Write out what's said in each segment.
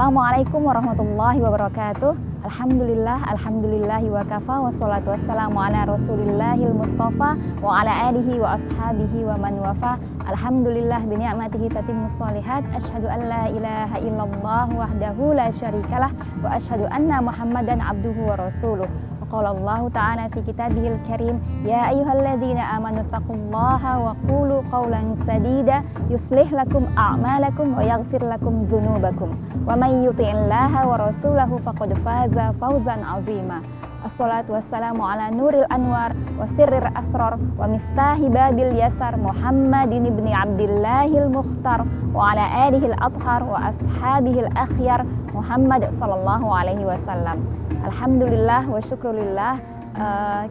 Assalamualaikum warahmatullahi wabarakatuh. Alhamdulillahi wa kafa, wassalatu wassalamu ala rasulillahil mustafa wa ala alihi wa ashabihi wa man wafa. Alhamdulillah bi ni'matihi tatimmus shalihat. Asyhadu an la ilaha illallah wahdahu la syarikalah wa asyhadu anna Muhammadan abduhu wa rasuluh. Qala Allah Ta'ala fi kitabihil karim, ya ayyuhalladzina amanu taqullaha wa qulu qawlan sadida yuslih lakum a'malakum wa yaghfir lakum dzunubakum wa may yuti'illaha wa rasulahu faqad faza fawzan 'azima. Assalatu wassalamu ala nuril anwar wa sirrir asrar wa miftahi babil yasar Muhammadin ibni Abdillahil Mukhtar wa ala alihil athhar wa ashabihil akhyar Muhammad sallallahu alaihi wasallam. Alhamdulillah wa syukrulillah,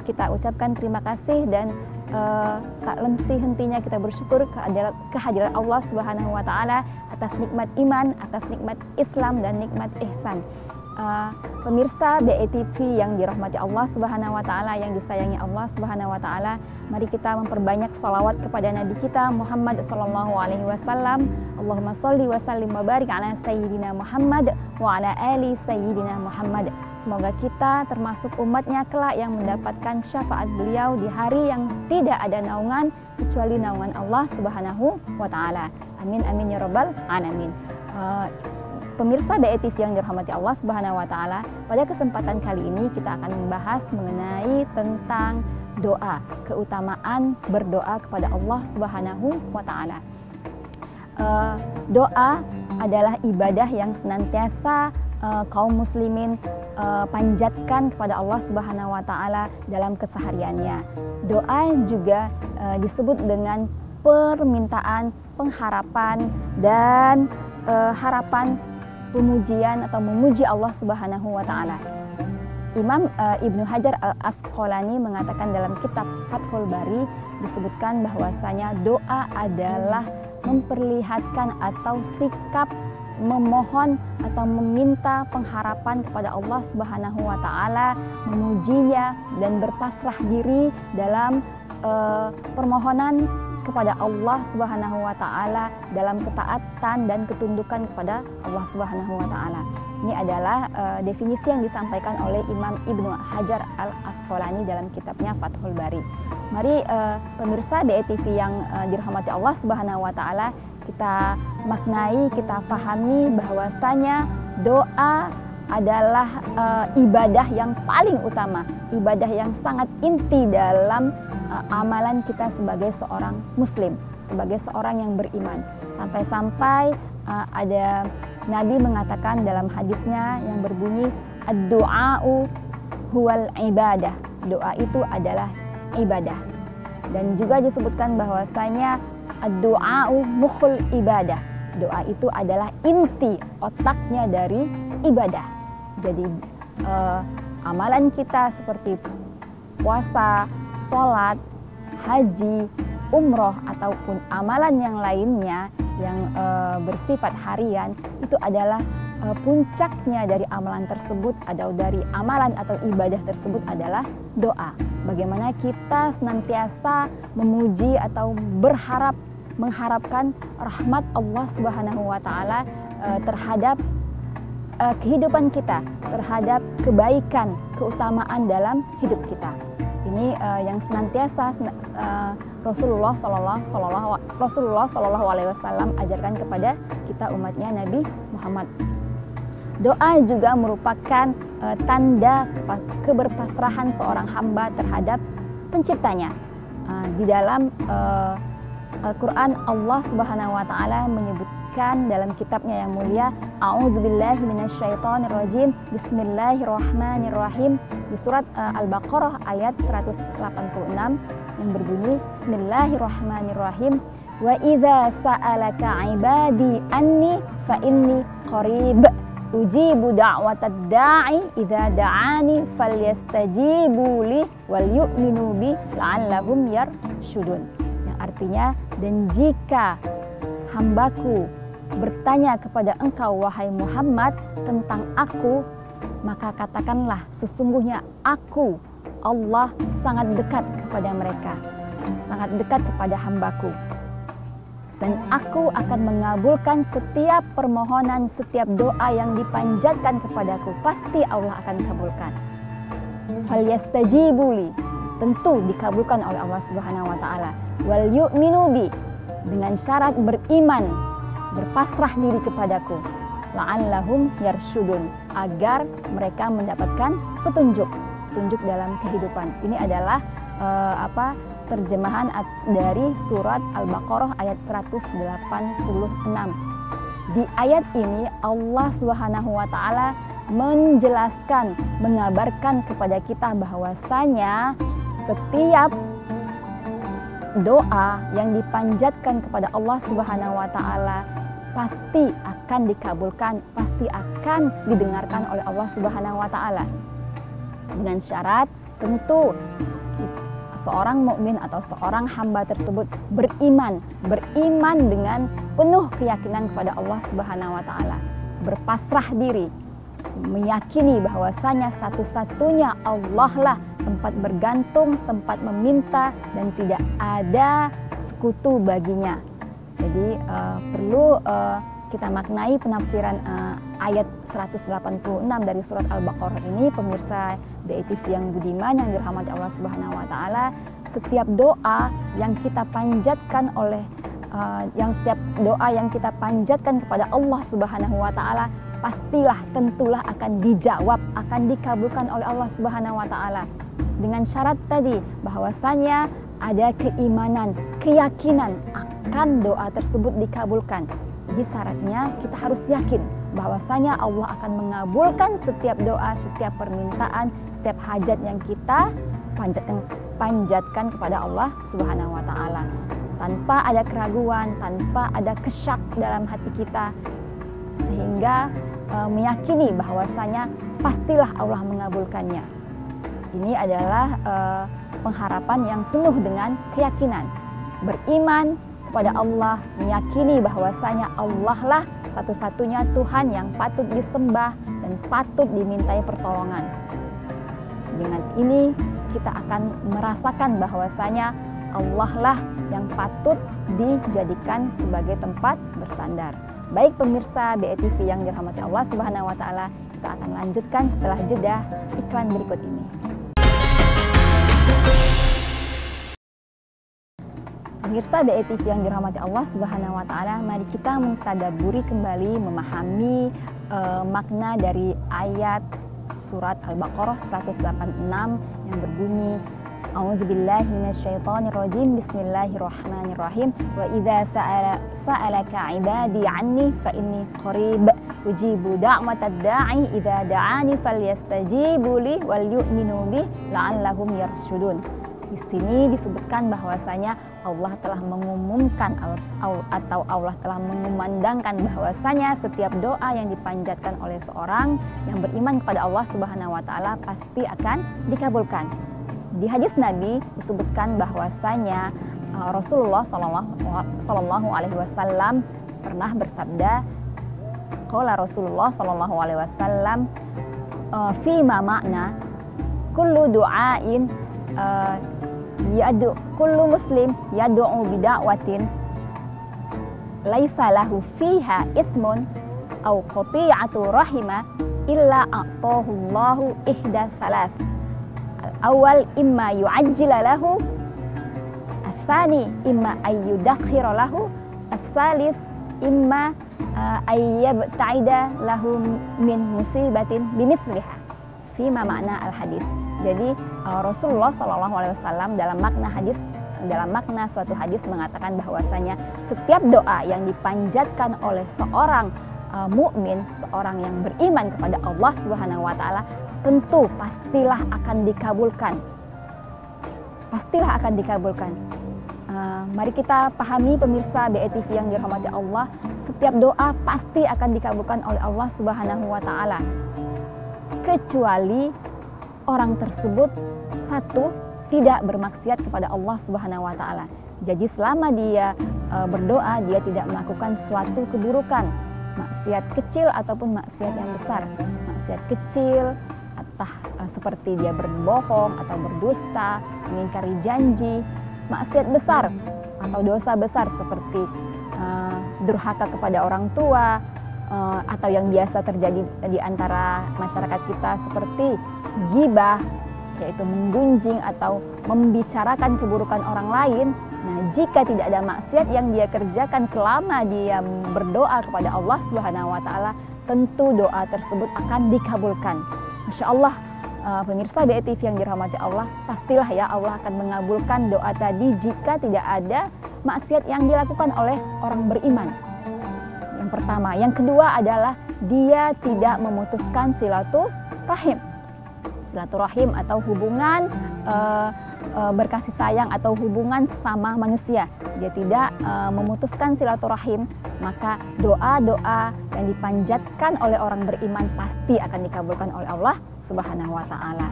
kita ucapkan terima kasih dan tak henti-hentinya kita bersyukur kehadiran Allah Subhanahu wa Ta'ala atas nikmat iman, atas nikmat Islam dan nikmat ihsan. Pemirsa BETV yang dirahmati Allah Subhanahu wa Ta'ala, yang disayangi Allah Subhanahu wa Ta'ala, mari kita memperbanyak salawat kepada Nabi kita Muhammad sallallahu alaihi wasallam. Allahumma sholli wa sallim wa barik ala sayyidina Muhammad wa ala ali sayyidina Muhammad. Semoga kita termasuk umatnya kelak yang mendapatkan syafaat beliau di hari yang tidak ada naungan kecuali naungan Allah Subhanahu wa Ta'ala. Amin amin ya rabbal alamin. Pemirsa BETV yang dirahmati Allah Subhanahu wa Ta'ala, pada kesempatan kali ini kita akan membahas mengenai tentang doa, keutamaan berdoa kepada Allah Subhanahu wa Ta'ala. Doa adalah ibadah yang senantiasa kaum muslimin panjatkan kepada Allah Subhanahu wa Ta'ala dalam kesehariannya. Doa juga disebut dengan permintaan, pengharapan, dan harapan pemujian atau memuji Allah Subhanahu wa Ta'ala. Imam Ibnu Hajar Al-Asqalani mengatakan dalam kitab Fathul Bari, disebutkan bahwasanya doa adalah memperlihatkan atau sikap memohon atau meminta pengharapan kepada Allah Subhanahu wa Ta'ala, memujinya dan berpasrah diri dalam permohonan kepada Allah Subhanahu wa Ta'ala, dalam ketaatan dan ketundukan kepada Allah Subhanahu wa Ta'ala. Ini adalah definisi yang disampaikan oleh Imam Ibnu Hajar Al-Asqalani dalam kitabnya Fathul Bari. Mari pemirsa BETV yang dirahmati Allah Subhanahu wa Ta'ala, kita maknai, kita pahami bahwasanya doa adalah ibadah yang paling utama, ibadah yang sangat inti dalam amalan kita sebagai seorang muslim, sebagai seorang yang beriman. Sampai-sampai ada Nabi mengatakan dalam hadisnya yang berbunyi, ad-du'a'u huwal ibadah. Doa itu adalah ibadah. Dan juga disebutkan bahwasanya ad-du'a'u mukhul ibadah. Doa itu adalah inti, otaknya dari ibadah. Jadi amalan kita seperti puasa, sholat, haji, umroh, ataupun amalan yang lainnya yang bersifat harian, itu adalah puncaknya dari amalan tersebut, atau dari amalan atau ibadah tersebut adalah doa. Bagaimana kita senantiasa memuji atau mengharapkan rahmat Allah Subhanahu wa Ta'ala terhadap kehidupan kita, terhadap kebaikan, keutamaan dalam hidup kita. Ini yang senantiasa Rasulullah Sallallahu Alaihi Wasallam ajarkan kepada kita umatnya Nabi Muhammad. Doa juga merupakan tanda keberpasrahan seorang hamba terhadap penciptanya. Di dalam Al-Quran, Allah Subhanahu wa Ta'ala menyebutkan dalam kitabnya yang mulia, A'udzubillahi minasyaitonirrajim, Bismillahirrahmanirrahim, di surat Al-Baqarah ayat 186 yang berbunyi, Bismillahirrahmanirrahim, wa idza sa'alaka ibadi anni fa inni qarib ujibu da'watad da'i idza da'ani falyastajibu li wal yu'minu bi la'allahum yarsyudun. Yang artinya, dan jika hambaku bertanya kepada engkau wahai Muhammad tentang aku, maka katakanlah sesungguhnya aku, Allah, sangat dekat kepada mereka, sangat dekat kepada hambaku. dan aku akan mengabulkan setiap permohonan, setiap doa yang dipanjatkan kepadaku, pasti Allah akan kabulkan. Falyastajibuli, tentu dikabulkan oleh Allah Subhanahu wa taala. Wal yu'minu bi, dengan syarat beriman, berpasrah diri kepadaku. La'allahum yarsyudun, agar mereka mendapatkan petunjuk dalam kehidupan. Ini adalah terjemahan dari surat Al-Baqarah ayat 186. Di ayat ini Allah Subhanahu wa taala menjelaskan, mengabarkan kepada kita bahwasanya setiap doa yang dipanjatkan kepada Allah Subhanahu wa taala pasti akan dikabulkan, pasti akan didengarkan oleh Allah Subhanahu wa taala. Dengan syarat tentu seorang mukmin atau seorang hamba tersebut beriman dengan penuh keyakinan kepada Allah Subhanahu wa taala, berpasrah diri, meyakini bahwasanya satu-satunya Allah lah tempat bergantung, tempat meminta, dan tidak ada sekutu baginya. Jadi perlu kita maknai penafsiran ayat 186 dari surat Al-Baqarah ini, pemirsa BITV yang budiman yang dirahmati Allah Subhanahu wa taala. Setiap doa yang kita panjatkan setiap doa yang kita panjatkan kepada Allah Subhanahu wa taala pastilah, tentulah akan dijawab, akan dikabulkan oleh Allah Subhanahu wa taala. Dengan syarat tadi bahwasanya ada keimanan, keyakinan akan doa tersebut dikabulkan. Jadi syaratnya kita harus yakin bahwasanya Allah akan mengabulkan setiap doa, setiap permintaan, setiap hajat yang kita panjatkan kepada Allah Subhanahu wa taala. Tanpa ada keraguan, tanpa ada kesyak dalam hati kita, sehingga meyakini bahwasanya pastilah Allah mengabulkannya. Ini adalah pengharapan yang penuh dengan keyakinan. Beriman kepada Allah, meyakini bahwasanya Allah lah satu-satunya Tuhan yang patut disembah dan patut dimintai pertolongan. Dengan ini kita akan merasakan bahwasanya Allah lah yang patut dijadikan sebagai tempat bersandar. Baik pemirsa BITV yang dirahmati Allah Subhanahu wa taala, kita akan lanjutkan setelah jeda iklan berikut ini. Pemirsa BITV yang dirahmati Allah Subhanahu wa taala, mari kita mentadaburi kembali, memahami makna dari ayat surat Al-Baqarah 186 yang berbunyi A'udzubillahi minasyaitonirrajim. Bismillahirrahmanirrahim. Wa idza sa'alaka 'ibadi 'anni fa inni qarib ujibu da'watad da'i idza da'ani falyastajibu li wal yu'minu bi la'allahum yarsyudun. Di sini disebutkan bahwasanya Allah telah mengumumkan atau Allah telah mengumandangkan bahwasanya setiap doa yang dipanjatkan oleh seorang yang beriman kepada Allah Subhanahu wa taala pasti akan dikabulkan. Di hadis Nabi disebutkan bahwasanya Rasulullah Sallallahu Alaihi Wasallam pernah bersabda, qala Rasulullah Sallallahu Alaihi Wasallam fima makna kullu du'ain kullu muslim yad'u bida'watin laisa lahu fiha ismun aw qati'atu rahima illa a'tahu Allahu ihda salas. Al-awwal imma yu'ajjila lahu, al-thani imma ayyudakhira lahu, al-thalith imma ayyabta'ida lahu min musibatin bimithliha. Fima makna al-hadis. Jadi Rasulullah SAW dalam makna suatu hadis mengatakan bahwasanya setiap doa yang dipanjatkan oleh seorang mukmin, seorang yang beriman kepada Allah Subhanahu wa taala, tentu pastilah akan dikabulkan. Pastilah akan dikabulkan. Mari kita pahami pemirsa BITV yang dirahmati Allah, setiap doa pasti akan dikabulkan oleh Allah Subhanahu wa taala. Kecuali orang tersebut satu tidak bermaksiat kepada Allah Subhanahu wa taala. Jadi selama dia berdoa, dia tidak melakukan suatu keburukan, maksiat kecil ataupun maksiat yang besar. Maksiat kecil seperti dia berbohong atau berdusta, mengingkari janji. Maksiat besar atau dosa besar seperti durhaka kepada orang tua, atau yang biasa terjadi di antara masyarakat kita seperti ghibah, yaitu menggunjing atau membicarakan keburukan orang lain. Nah, jika tidak ada maksiat yang dia kerjakan selama dia berdoa kepada Allah Subhanahu wa taala, tentu doa tersebut akan dikabulkan. Insya Allah, pemirsa BETV yang dirahmati Allah, pastilah ya Allah akan mengabulkan doa tadi jika tidak ada maksiat yang dilakukan oleh orang beriman. Yang pertama. Yang kedua adalah dia tidak memutuskan silaturahim. Silaturahim atau hubungan berkasih sayang atau hubungan sama manusia. Dia tidak memutuskan silaturahim, maka doa-doa yang dipanjatkan oleh orang beriman pasti akan dikabulkan oleh Allah Subhanahu wa taala.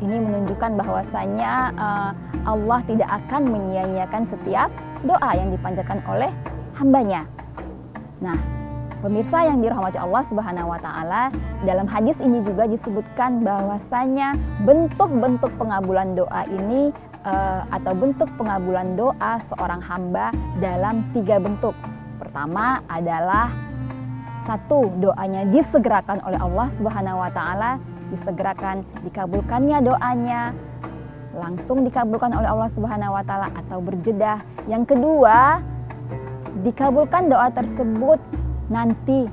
Ini menunjukkan bahwasanya Allah tidak akan menyia-nyiakan setiap doa yang dipanjatkan oleh hambanya. Nah, pemirsa yang dirahmati Allah Subhanahu wa taala, dalam hadis ini juga disebutkan bahwasanya bentuk-bentuk pengabulan doa ini atau bentuk pengabulan doa seorang hamba dalam 3 bentuk. Pertama adalah 1, doanya disegerakan oleh Allah Subhanahu wa taala, disegerakan dikabulkannya doanya, langsung dikabulkan oleh Allah Subhanahu wa taala atau berjeda. Yang kedua, dikabulkan doa tersebut nanti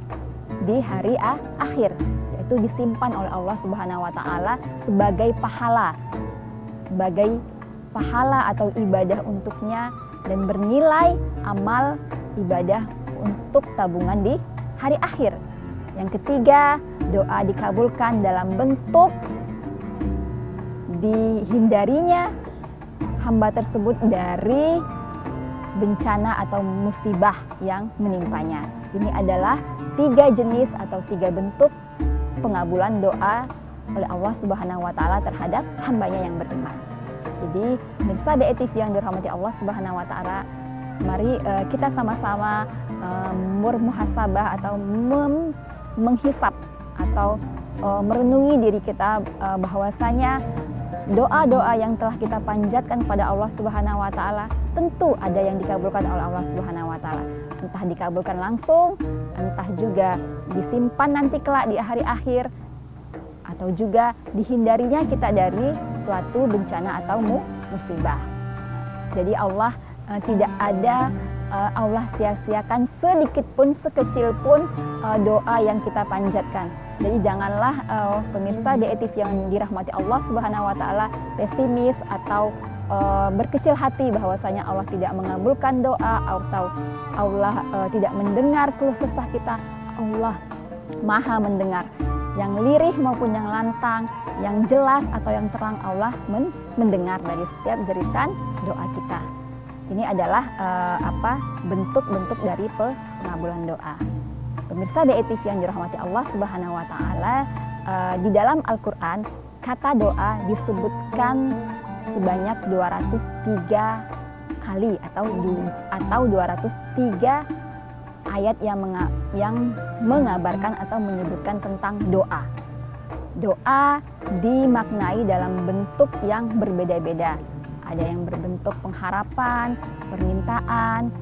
di hari akhir, yaitu disimpan oleh Allah Subhanahu wa taala sebagai pahala atau ibadah untuknya dan bernilai amal ibadah untuk tabungan di hari akhir. Yang ketiga, doa dikabulkan dalam bentuk dihindarinya hamba tersebut dari bencana atau musibah yang menimpanya. Ini adalah 3 jenis atau 3 bentuk pengabulan doa oleh Allah Subhanahu wa taala terhadap hambanya yang beriman. Jadi, pemirsa BETV yang dirahmati Allah Subhanahu wa taala, mari kita sama-sama bermuhasabah atau menghisap atau merenungi diri kita bahwasanya doa-doa yang telah kita panjatkan kepada Allah Subhanahu wa taala tentu ada yang dikabulkan oleh Allah Subhanahu wa taala. Entah dikabulkan langsung, entah juga disimpan nanti kelak di hari akhir, atau juga dihindarinya kita dari suatu bencana atau musibah. Jadi Allah tidak ada Allah sia-siakan sedikit pun, sekecil pun doa yang kita panjatkan. Jadi janganlah pemirsa BETV yang dirahmati Allah Subhanahu wa taala pesimis atau berkecil hati bahwasanya Allah tidak mengabulkan doa atau Allah tidak mendengar keluh kesah kita. Allah Maha mendengar, yang lirih maupun yang lantang, yang jelas atau yang terang, Allah mendengar dari setiap jeritan doa kita. Ini adalah bentuk-bentuk dari pengabulan doa. Pemirsa BETV yang dirahmati Allah Subhanahu wa taala, di dalam Al-Qur'an kata doa disebutkan sebanyak 203 kali atau 203 ayat yang mengabarkan atau menyebutkan tentang doa. Doa dimaknai dalam bentuk yang berbeda-beda. Ada yang berbentuk pengharapan, permintaan,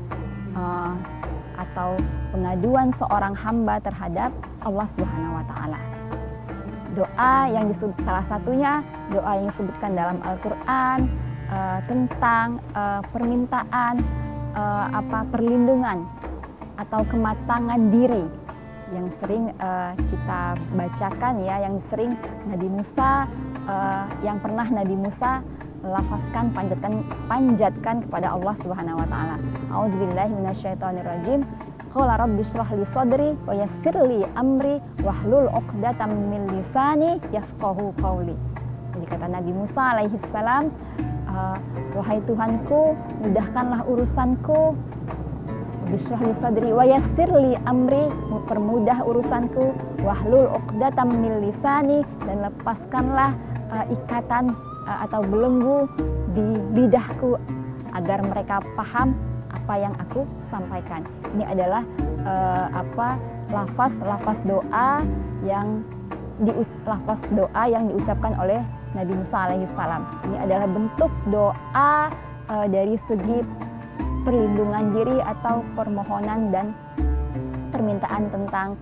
atau pengaduan seorang hamba terhadap Allah Subhanahu wa taala. Doa yang disebut, salah satunya doa yang disebutkan dalam Al-Qur'an tentang permintaan perlindungan atau kematangan diri yang sering kita bacakan ya, yang sering Nabi Musa yang pernah Nabi Musa lafazkan, panjatkan kepada Allah Subhanahu wa taala. A'udzubillahi minasyaitonirrajim. Qala rabbi shrah li sadri wa yassir li amri wahlul 'uqdatam min lisani yafqahu qawli. Jadi kata Nabi Musa alaihi salam, wahai Tuhanku, mudahkanlah urusanku. Bishrah li sadri wa yassir li amri, permudah urusanku, wahlul 'uqdatam min lisani, dan lepaskanlah ikatan atau belenggu di lidahku agar mereka paham apa yang aku sampaikan. Ini adalah lafaz doa yang diucapkan oleh Nabi Musa alaihi salam. Ini adalah bentuk doa dari segi perlindungan diri atau permohonan dan permintaan tentang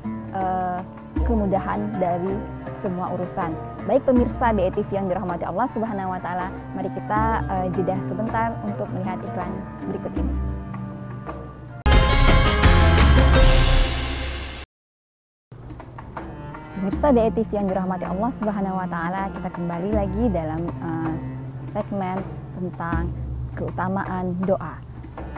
kemudahan dari semua urusan. Baik pemirsa BE TV yang dirahmati Allah Subhanahu wa taala, mari kita jeda sebentar untuk melihat iklan berikut ini. Pemirsa BE TV yang dirahmati Allah Subhanahu wa taala, kita kembali lagi dalam segmen tentang keutamaan doa.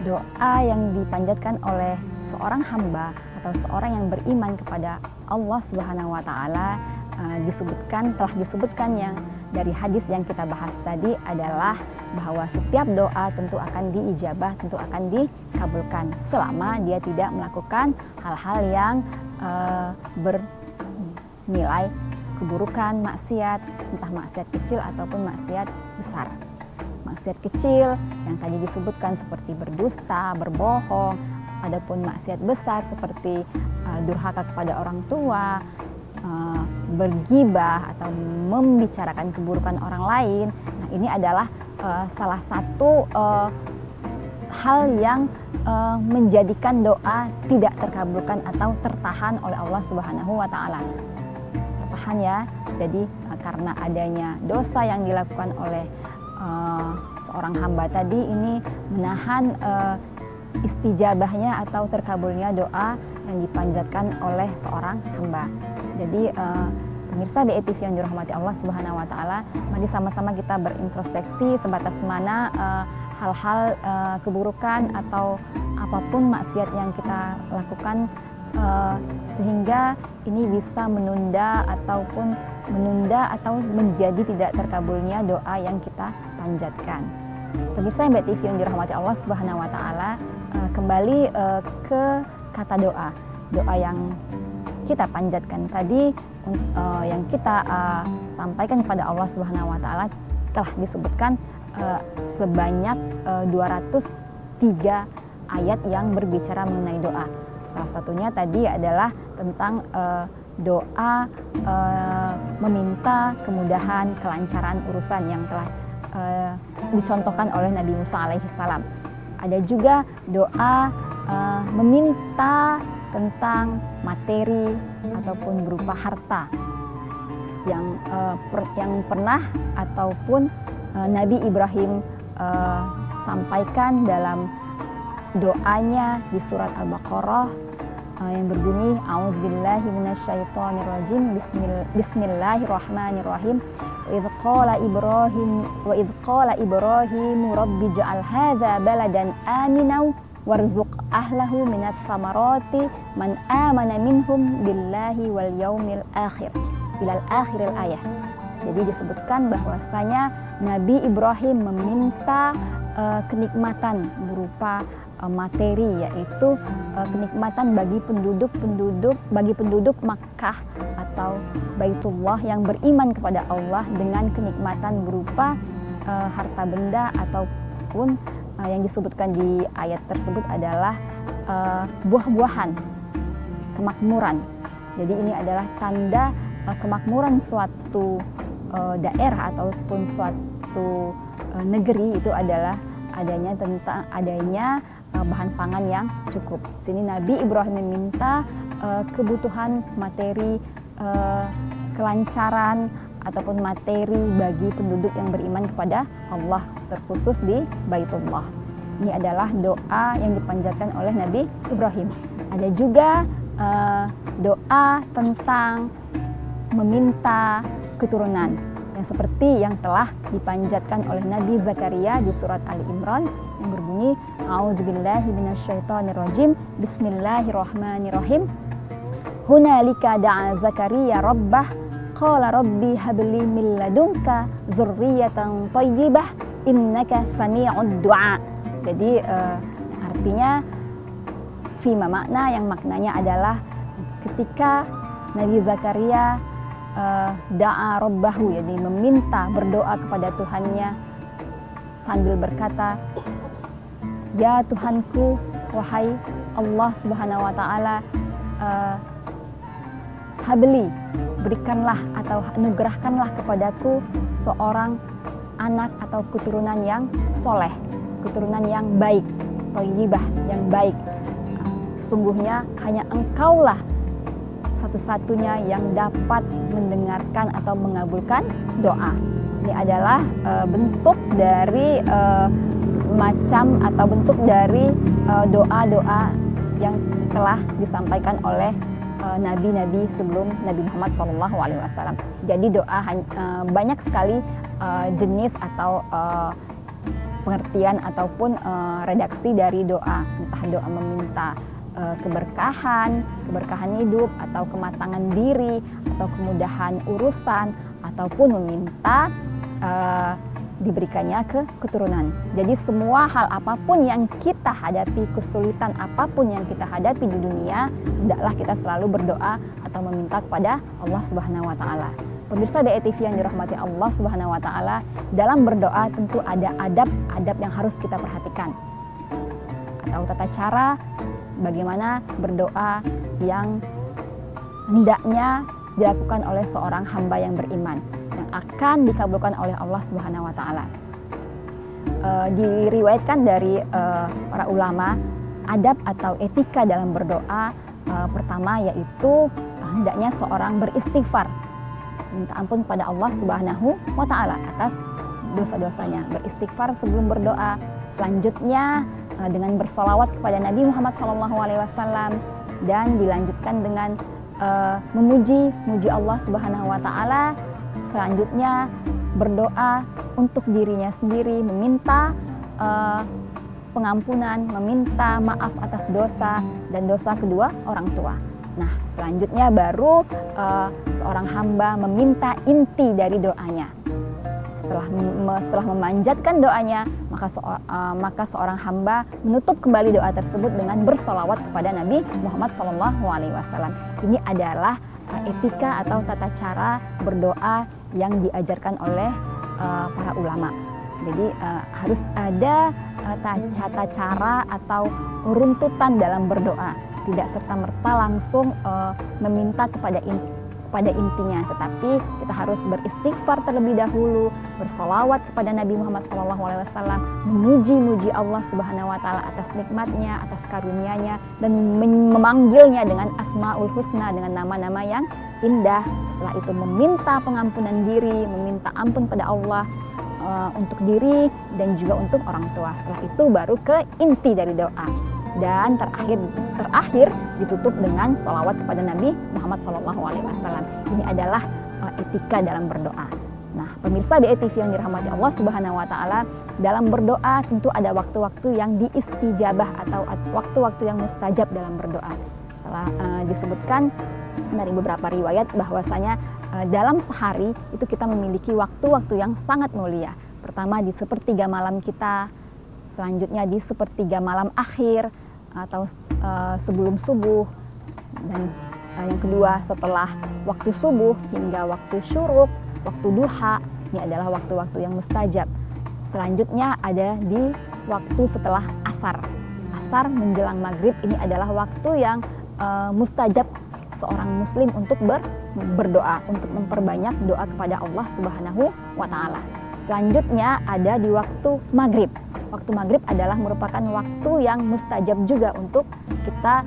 Doa yang dipanjatkan oleh seorang hamba atau seorang yang beriman kepada Allah Subhanahu wa taala telah disebutkan yang dari hadis yang kita bahas tadi adalah bahwa setiap doa tentu akan diijabah, tentu akan dikabulkan selama dia tidak melakukan hal-hal yang bernilai keburukan, maksiat, entah maksiat kecil ataupun maksiat besar. Maksiat kecil yang tadi disebutkan seperti berdusta, berbohong, adapun maksiat besar seperti durhaka kepada orang tua, bergibah atau membicarakan keburukan orang lain. Nah, ini adalah salah satu hal yang menjadikan doa tidak terkabulkan atau tertahan oleh Allah Subhanahu wa taala. Tertahan ya. Jadi karena adanya dosa yang dilakukan oleh seorang hamba tadi ini menahan istijabahnya atau terkabulnya doa yang dipanjatkan oleh seorang hamba. Jadi pemirsa BE TV yang dirahmati Allah Subhanahu wa taala, mari sama-sama kita berintrospeksi sebatas mana hal-hal keburukan atau apapun maksiat yang kita lakukan sehingga ini bisa menunda atau menjadi tidak terkabulnya doa yang kita panjatkan. Pemirsa BE TV yang dirahmati Allah Subhanahu wa taala, kembali ke kata doa. Doa yang kita panjatkan tadi, yang kita sampaikan kepada Allah Subhanahu wa taala telah disebutkan sebanyak 203 ayat yang berbicara mengenai doa. Salah satunya tadi adalah tentang doa meminta kemudahan, kelancaran urusan yang telah dicontohkan oleh Nabi Musa alaihissalam. Ada juga doa meminta tentang materi ataupun berupa harta yang pernah ataupun Nabi Ibrahim sampaikan dalam doanya di surat Al-Baqarah yang berbunyi A'udzubillahi minasyaitonirrajim Bismillahirrahmanirrahim wa idh qala Ibrahim rabbi ja'al hadza baladan aminan warzuq ahlahu minats tsamarati man amana minhum billahi wal yaumil akhir ilal akhiril ayah. Jadi disebutkan bahwasanya Nabi Ibrahim meminta kenikmatan berupa materi, yaitu kenikmatan bagi penduduk Makkah atau Baitullah yang beriman kepada Allah dengan kenikmatan berupa harta benda ataupun yang disebutkan di ayat tersebut adalah buah-buahan, kemakmuran. Jadi ini adalah tanda kemakmuran suatu daerah ataupun suatu negeri, itu adalah adanya bahan pangan yang cukup. Sini Nabi Ibrahim meminta kebutuhan materi, kelancaran ataupun materi bagi penduduk yang beriman kepada Allah, terkhusus di Baitullah. Ini adalah doa yang dipanjatkan oleh Nabi Ibrahim. Ada juga doa tentang meminta keturunan yang seperti yang telah dipanjatkan oleh Nabi Zakaria di surat Ali Imran yang berbunyi A'udzubillahi minasyaitonirrajim Bismillahirrahmanirrahim. Hunalika da'a Zakaria rabbah qala rabbi habli min ladunka dzurriyyatan thayyibah innaka sami'ud du'a. Jadi artinya fima makna, yang maknanya adalah ketika Nabi Zakaria da'a rabbahu, jadi meminta, berdoa kepada Tuhannya sambil berkata, ya Tuhanku, wahai Allah Subhanahu wa taala, habli, berikanlah atau anugerahkanlah kepadaku seorang anak atau keturunan yang soleh, keturunan yang baik. thayyibah, yang baik. Sesungguhnya hanya Engkaulah satu-satunya yang dapat mendengarkan atau mengabulkan doa. Ini adalah bentuk dari macam atau bentuk dari doa-doa yang telah disampaikan oleh nabi-nabi sebelum Nabi Muhammad SAW. Jadi doa banyak sekali jenis atau pengertian ataupun redaksi dari doa, entah doa meminta keberkahan hidup, atau kematangan diri, atau kemudahan urusan, ataupun meminta diberikannya keturunan. Jadi semua hal apapun yang kita hadapi, kesulitan apapun yang kita hadapi di dunia, hendaklah kita selalu berdoa atau meminta kepada Allah Subhanahu wa taala. Pemirsa BETV yang dirahmati Allah Subhanahu wa taala, dalam berdoa tentu ada adab-adab yang harus kita perhatikan. Atau tata cara bagaimana berdoa yang hendaknya dilakukan oleh seorang hamba yang beriman, yang akan dikabulkan oleh Allah Subhanahu wa taala. Diriwayatkan dari para ulama, adab atau etika dalam berdoa pertama yaitu hendaknya seorang beristighfar, minta ampun pada Allah Subhanahu wa taala atas dosa-dosanya, beristighfar sebelum berdoa. Selanjutnya dengan bersolawat kepada Nabi Muhammad SAW, dan dilanjutkan dengan memuji Allah Subhanahu wa taala. Selanjutnya berdoa untuk dirinya sendiri, meminta pengampunan, meminta maaf atas dosa dan dosa kedua orang tua. Nah, selanjutnya baru seorang hamba meminta inti dari doanya. Setelah memanjatkan doanya, maka seorang hamba menutup kembali doa tersebut dengan bersolawat kepada Nabi Muhammad SAW. Ini adalah etika atau tata cara berdoa yang diajarkan oleh para ulama. Jadi harus ada tata cara atau runtutan dalam berdoa, tidak serta-merta langsung meminta kepada intinya, tetapi kita harus beristighfar terlebih dahulu, bersolawat kepada Nabi Muhammad SAW, memuji Allah Subhanahu wa taala atas nikmatnya, atas karunia-Nya, dan memanggilnya dengan Asmaul Husna, dengan nama-nama yang indah. Setelah itu meminta pengampunan diri, meminta ampun pada Allah untuk diri dan juga untuk orang tua. Setelah itu baru ke inti dari doa. Dan terakhir ditutup dengan sholawat kepada Nabi Muhammad SAW. Ini adalah etika dalam berdoa. Nah, pemirsa BETV yang dirahmati Allah Subhanahu wa taala, dalam berdoa tentu ada waktu-waktu yang diistijabah atau waktu-waktu yang mustajab dalam berdoa. Disebutkan dari beberapa riwayat bahwasanya dalam sehari itu kita memiliki waktu-waktu yang sangat mulia. Pertama di sepertiga malam kita, selanjutnya di sepertiga malam akhir atau sebelum subuh, dan yang kedua setelah waktu subuh hingga waktu syuruk, waktu duha. Ini adalah waktu-waktu yang mustajab. Selanjutnya ada di waktu setelah asar menjelang maghrib. Ini adalah waktu yang mustajab seorang muslim untuk berdoa, untuk memperbanyak doa kepada Allah Subhanahu wa taala. Selanjutnya ada di waktu maghrib. Waktu maghrib adalah merupakan waktu yang mustajab juga untuk kita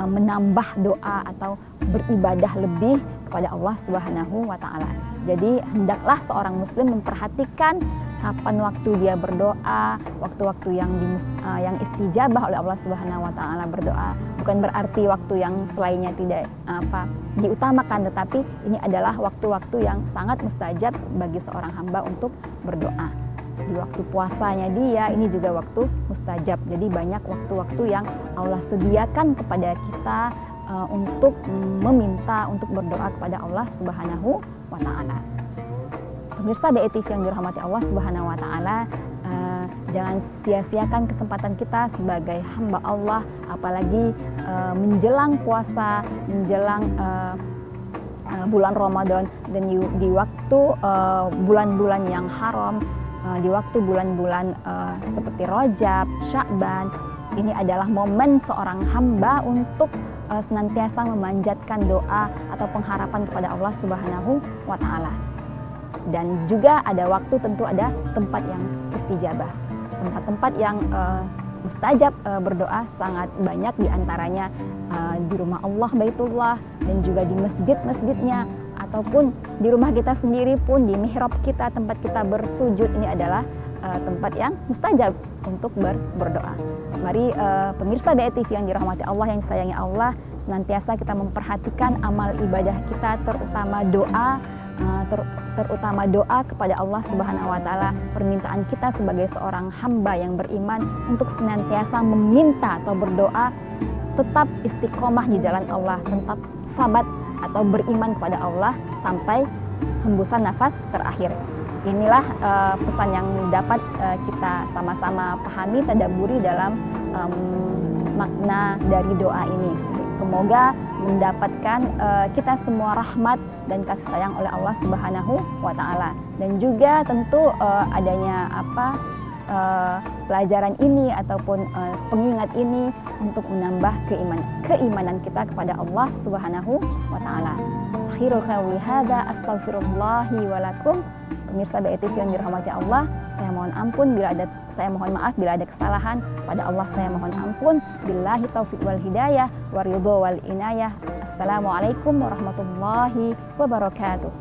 menambah doa atau beribadah lebih kepada Allah Subhanahu wa taala. Jadi hendaklah seorang muslim memperhatikan kapan waktu dia berdoa, waktu-waktu yang istijabah oleh Allah Subhanahu wa taala berdoa. Bukan berarti waktu yang selainnya tidak diutamakan, tetapi ini adalah waktu-waktu yang sangat mustajab bagi seorang hamba untuk berdoa. Di waktu puasanya dia, ini juga waktu mustajab. Jadi banyak waktu-waktu yang Allah sediakan kepada kita untuk meminta, untuk berdoa kepada Allah Subhanahu wa taala. Pemirsa BETV yang dirahmati Allah Subhanahu wa taala, jangan sia-siakan kesempatan kita sebagai hamba Allah, apalagi menjelang puasa, menjelang bulan Ramadan, dan di waktu bulan-bulan yang haram, di waktu bulan-bulan seperti Rajab, Sya'ban. Ini adalah momen seorang hamba untuk senantiasa memanjatkan doa atau pengharapan kepada Allah Subhanahu wa taala. Dan juga ada waktu, tentu ada tempat yang istijabah, tempat-tempat yang mustajab berdoa sangat banyak, diantaranya di rumah Allah Baitullah dan juga di masjid-masjidnya, ataupun di rumah kita sendiri pun, di mihrab kita, tempat kita bersujud, ini adalah tempat yang mustajab untuk berdoa. Mari pemirsa BETV yang dirahmati Allah, yang disayangi Allah, senantiasa kita memperhatikan amal ibadah kita, terutama doa kepada Allah Subhanahu wa Ta'ala. Permintaan kita sebagai seorang hamba yang beriman untuk senantiasa meminta atau berdoa, tetap istiqomah di jalan Allah, tetap sabat atau beriman kepada Allah sampai hembusan nafas terakhir. Inilah pesan yang dapat kita sama-sama pahami, tadabburi dalam makna dari doa ini. Semoga mendapatkan kita semua rahmat dan kasih sayang oleh Allah Subhanahu wa Ta'ala. Dan juga tentu adanya pelajaran ini ataupun pengingat ini untuk menambah keimanan kita kepada Allah Subhanahu wa Ta'ala. Akhirul qawli hadza, astaghfirullahi wa lakum. Pemirsa BETV yang dirahmati Allah, saya mohon maaf bila ada kesalahan. Pada Allah saya mohon ampun. Billahi taufiq wal hidayah wa ridho wal inayah. Assalamualaikum warahmatullahi wabarakatuh.